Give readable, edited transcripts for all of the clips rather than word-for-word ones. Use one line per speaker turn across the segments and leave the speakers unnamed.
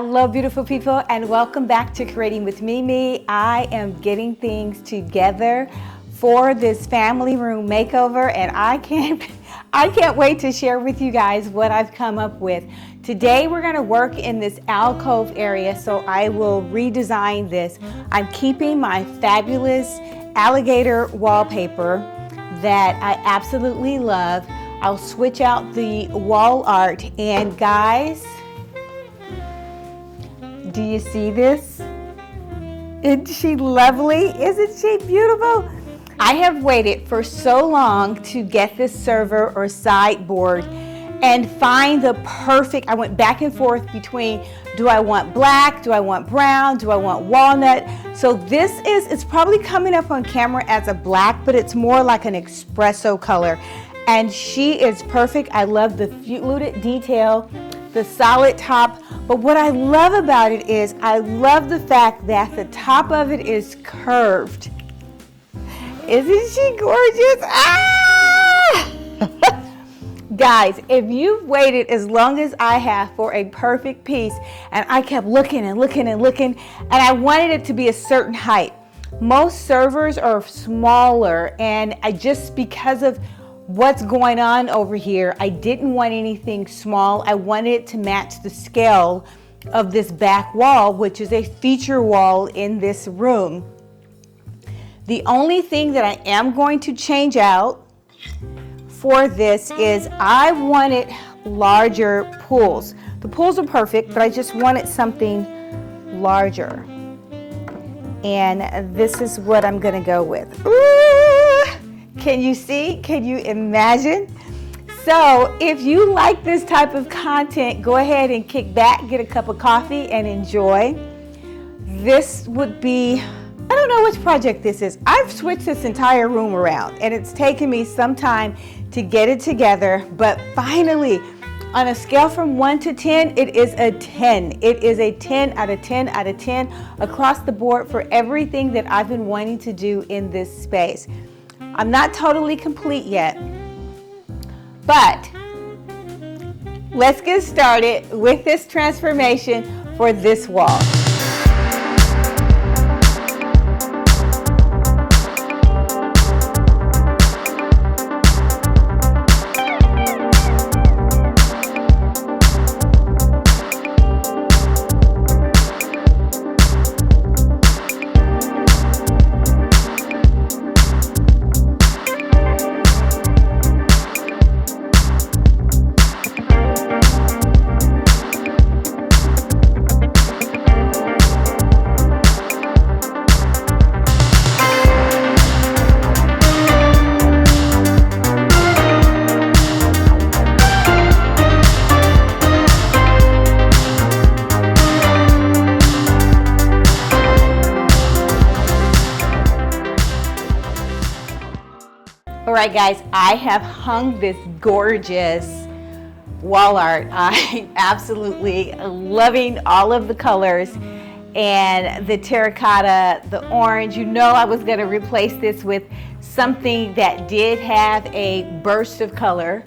Hello beautiful people, and welcome back to Creating with Mimi. I am getting things together for this family room makeover, and I can't wait to share with you guys what I've come up with. Today we're going to work in this alcove area, so I will redesign this. I'm keeping my fabulous alligator wallpaper that I absolutely love. I'll switch out the wall art, and guys, do you see this? Isn't she lovely? Isn't she beautiful? I have waited for so long to get this server or sideboard and find the perfect. I went back and forth between, do I want black, do I want brown, do I want walnut? So it's probably coming up on camera as a black, but it's more like an espresso color. And she is perfect. I love the fluted detail, the solid top. But what I love about it is I love the fact that the top of it is curved. Isn't she gorgeous? Ah! Guys, if you've waited as long as I have for a perfect piece, and I kept looking and looking and looking, and I wanted it to be a certain height. Most servers are smaller, and because of what's going on over here, I didn't want anything small. I wanted it to match the scale of this back wall, which is a feature wall in this room. The only thing that I am going to change out for this is I wanted larger pools. The pools are perfect, but I just wanted something larger. And this is what I'm gonna go with. Ooh! Can you see? Can you imagine? So if you like this type of content, go ahead and kick back, get a cup of coffee, and enjoy. This would be, I don't know which project this is. I've switched this entire room around, and it's taken me some time to get it together, but finally, on a scale from 1 to 10, it is a 10. It is a 10 out of 10 out of 10 across the board for everything that I've been wanting to do in this space. I'm not totally complete yet, but let's get started with this transformation for this wall. All right, guys, I have hung this gorgeous wall art. I'm absolutely loving all of the colors and the terracotta, the orange. You know I was going to replace this with something that did have a burst of color,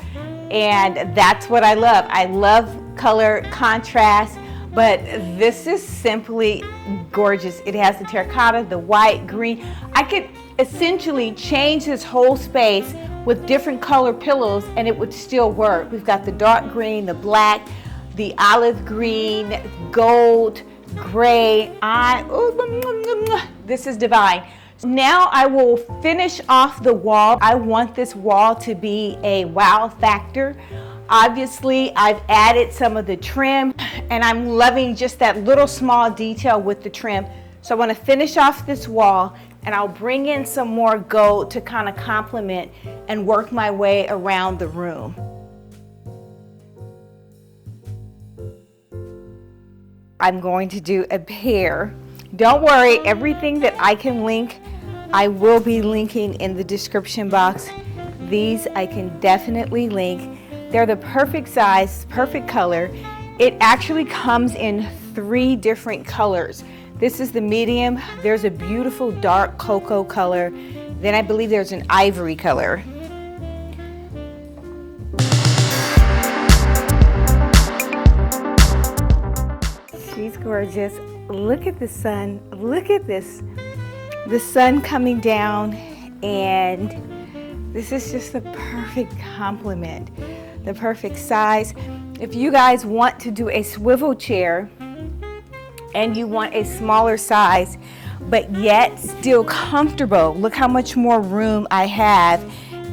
and that's what I love. I love color contrast, but this is simply gorgeous. It has the terracotta, the white, green. I could essentially change this whole space with different color pillows and it would still work. We've got the dark green, the black, the olive green, gold, gray. This is divine. Now I will finish off the wall. I want this wall to be a wow factor. Obviously, I've added some of the trim, and I'm loving just that little small detail with the trim. So I want to finish off this wall, and I'll bring in some more gold to kind of complement and work my way around the room. I'm going to do a pair. Don't worry, everything that I can link, I will be linking in the description box. These I can definitely link. They're the perfect size, perfect color. It actually comes in 3 different colors. This is the medium. There's a beautiful dark cocoa color. Then I believe there's an ivory color. she's gorgeous. Look at the sun. Look at this. The sun coming down, and this is just the perfect complement, the perfect size. If you guys want to do a swivel chair and you want a smaller size, but yet still comfortable, look how much more room I have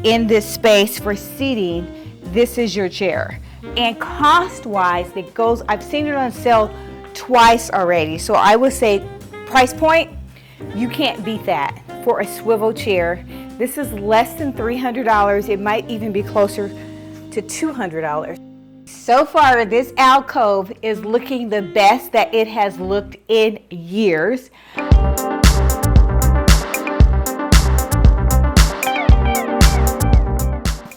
in this space for seating. This is your chair. And cost-wise, it goes, I've seen it on sale twice already. So I would say price point, you can't beat that for a swivel chair. This is less than $300. It might even be closer to $200. So far, this alcove is looking the best that it has looked in years.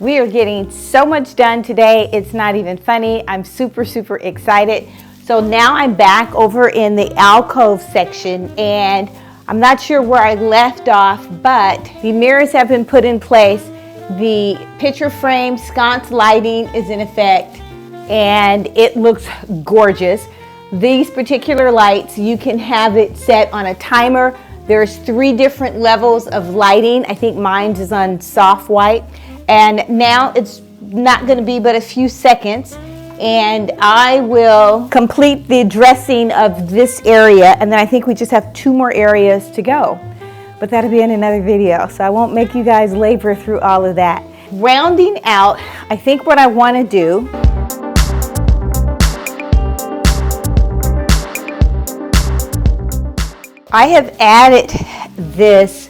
We are getting so much done today, it's not even funny. I'm super excited. So now I'm back over in the alcove section, and I'm not sure where I left off, but the mirrors have been put in place. The picture frame sconce lighting is in effect, and it looks gorgeous. These particular lights, you can have it set on a timer. There's 3 different levels of lighting. I think mine is on soft white. And now it's not going to be but a few seconds, and I will complete the dressing of this area, and then I think we just have 2 more areas to go. But that'll be in another video, so I won't make you guys labor through all of that. Rounding out, I think what I want to do, I have added this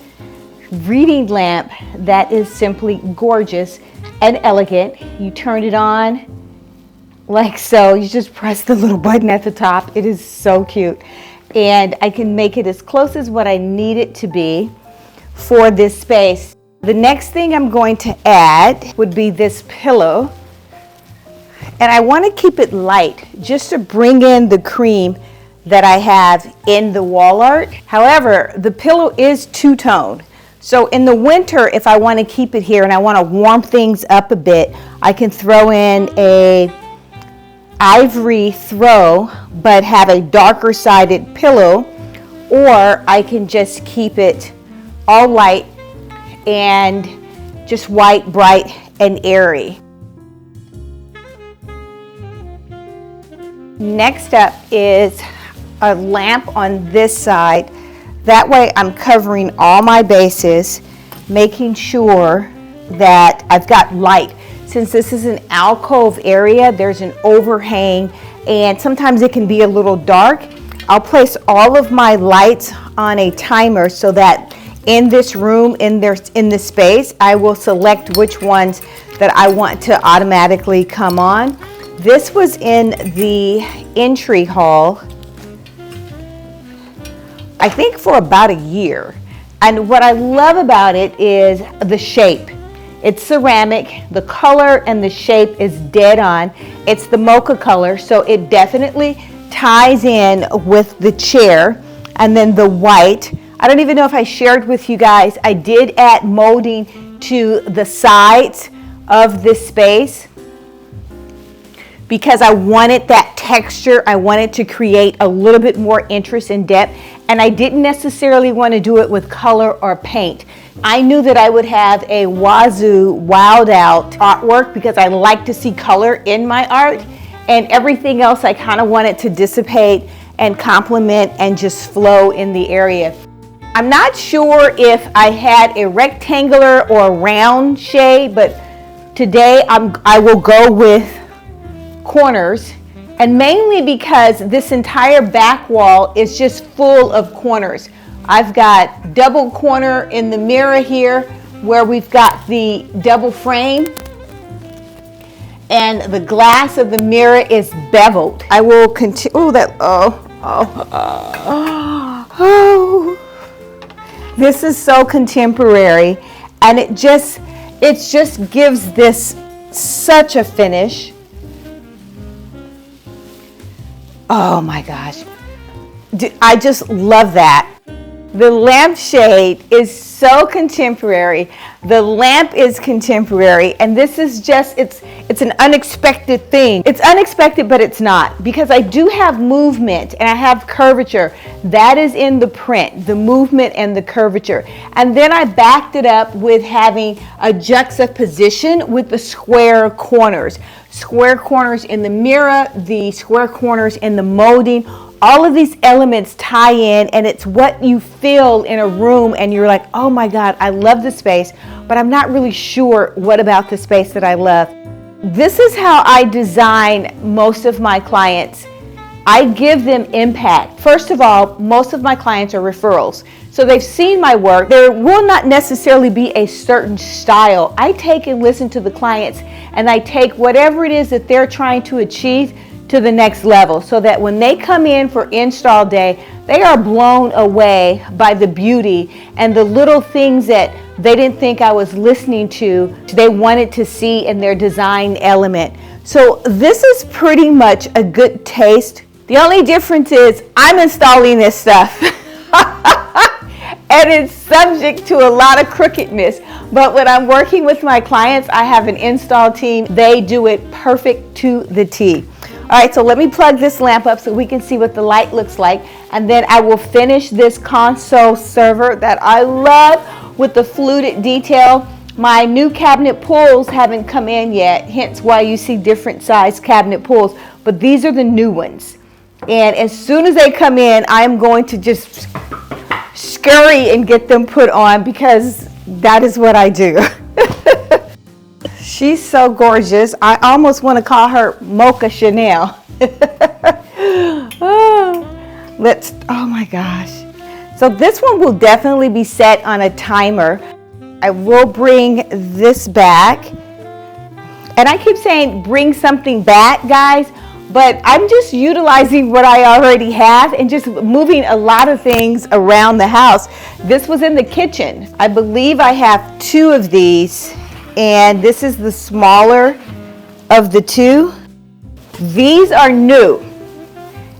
reading lamp that is simply gorgeous and elegant. You turn it on like so. You just press the little button at the top. It is so cute. And I can make it as close as what I need it to be for this space. The next thing I'm going to add would be this pillow. And I want to keep it light just to bring in the cream that I have in the wall art. However, the pillow is two-tone. So in the winter, if I want to keep it here and I want to warm things up a bit, I can throw in a ivory throw, but have a darker sided pillow, or I can just keep it all light and just white, bright, and airy. Next up is a lamp on this side. That way I'm covering all my bases, making sure that I've got light. Since this is an alcove area, there's an overhang, and sometimes it can be a little dark. I'll place all of my lights on a timer so that in this room, in this space, I will select which ones that I want to automatically come on. This was in the entry hall, I think for about a year. And what I love about it is the shape. It's ceramic, the color and the shape is dead on. It's the mocha color, so it definitely ties in with the chair. And then the white, I don't even know if I shared with you guys, I did add molding to the sides of this space because I wanted that texture. I wanted to create a little bit more interest and depth, and I didn't necessarily want to do it with color or paint. I knew that I would have a wazoo wild out artwork because I like to see color in my art, and everything else I kind of wanted to dissipate and complement and just flow in the area. I'm not sure if I had a rectangular or round shade, but today I will go with corners, and mainly because this entire back wall is just full of corners. I've got double corner in the mirror here where we've got the double frame, and the glass of the mirror is beveled. I will continue. This is so contemporary, and it just gives this such a finish. Oh my gosh, I just love that. The lampshade is so contemporary. The lamp is contemporary, and this is just, it's an unexpected thing. It's unexpected, but it's not, because I do have movement and I have curvature. That is in the print, the movement and the curvature. And then I backed it up with having a juxtaposition with the square corners. Square corners in the mirror, the square corners in the molding. All of these elements tie in, and it's what you feel in a room, and you're like, oh my God, I love this space, but I'm not really sure what about the space that I love. This is how I design most of my clients. I give them impact. First of all, most of my clients are referrals. So they've seen my work. There will not necessarily be a certain style. I take and listen to the clients, and I take whatever it is that they're trying to achieve to the next level, so that when they come in for install day, they are blown away by the beauty and the little things that they didn't think I was listening to, they wanted to see in their design element. So this is pretty much a good taste. The only difference is I'm installing this stuff and it's subject to a lot of crookedness. But when I'm working with my clients, I have an install team. They do it perfect to the T. All right, so let me plug this lamp up so we can see what the light looks like, and then I will finish this console server that I love with the fluted detail. My new cabinet pulls haven't come in yet, hence why you see different size cabinet pulls, but these are the new ones. And as soon as they come in, I'm going to just scurry and get them put on, because that is what I do. She's so gorgeous. I almost want to call her Mocha Chanel. Oh my gosh. So this one will definitely be set on a timer. I will bring this back. And I keep saying bring something back, guys, but I'm just utilizing what I already have and just moving a lot of things around the house. This was in the kitchen. I believe I have 2 of these. And this is the smaller of the 2. These are new,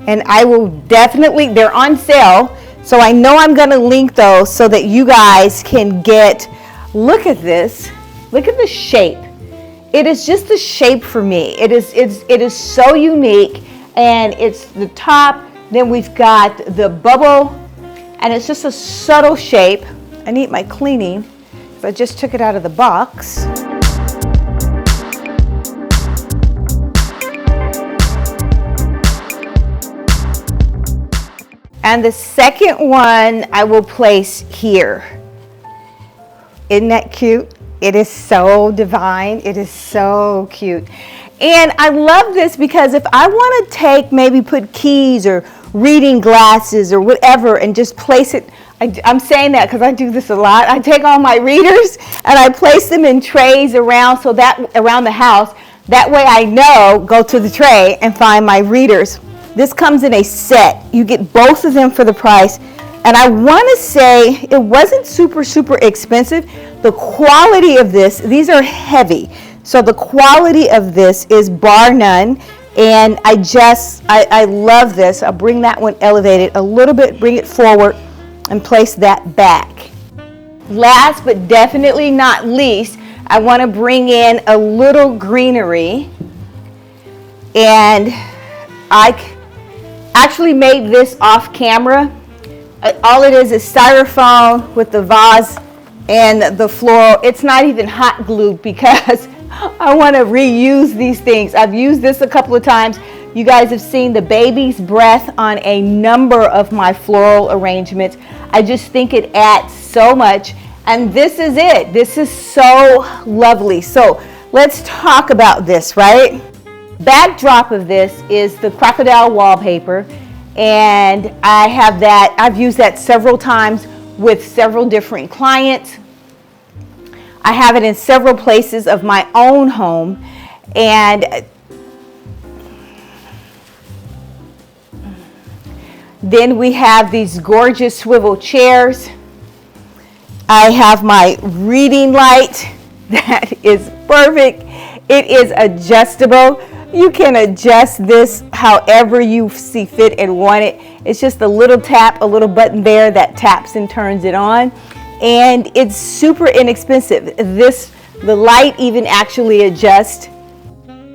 and I will definitely, they're on sale, so I know I'm going to link those so that you guys can get, look at this, look at the shape. It is just the shape for me. It is so unique, and it's the top, then we've got the bubble, and it's just a subtle shape. I need my cleaning. I just took it out of the box. And the second one I will place here. Isn't that cute? It is so divine. It is so cute. And I love this because if I want to take, maybe put keys or reading glasses or whatever and just place it, I'm saying that because I do this a lot. I take all my readers and I place them in trays around, so that around the house. That way I know, go to the tray and find my readers. This comes in a set. You get both of them for the price. And I want to say it wasn't super expensive. The quality of this, these are heavy. So the quality of this is bar none. And I love this. I'll bring that one elevated a little bit, bring it forward, and place that back. Last but definitely not least, I want to bring in a little greenery. And I actually made this off camera. All it is styrofoam with the vase and the floral. It's not even hot glued because I want to reuse these things. I've used this a couple of times. You guys have seen the baby's breath on a number of my floral arrangements. I just think it adds so much. And this is it. This is so lovely. So let's talk about this, right? Backdrop of this is the crocodile wallpaper. And I have that, I've used that several times with several different clients. I have it in several places of my own home. And then we have these gorgeous swivel chairs. I have my reading light that is perfect. It is adjustable. You can adjust this however you see fit and want it. It's just a little tap, a little button there that taps and turns it on. And it's super inexpensive. The light even actually adjusts.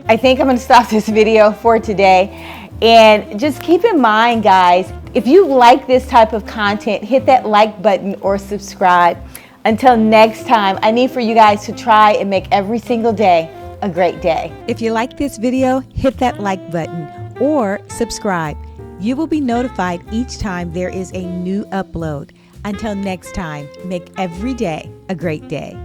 I think I'm gonna stop this video for today. And just keep in mind, guys, if you like this type of content, hit that like button or subscribe. Until next time, I need for you guys to try and make every single day a great day.
If you like this video, hit that like button or subscribe. You will be notified each time there is a new upload. Until next time, make every day a great day.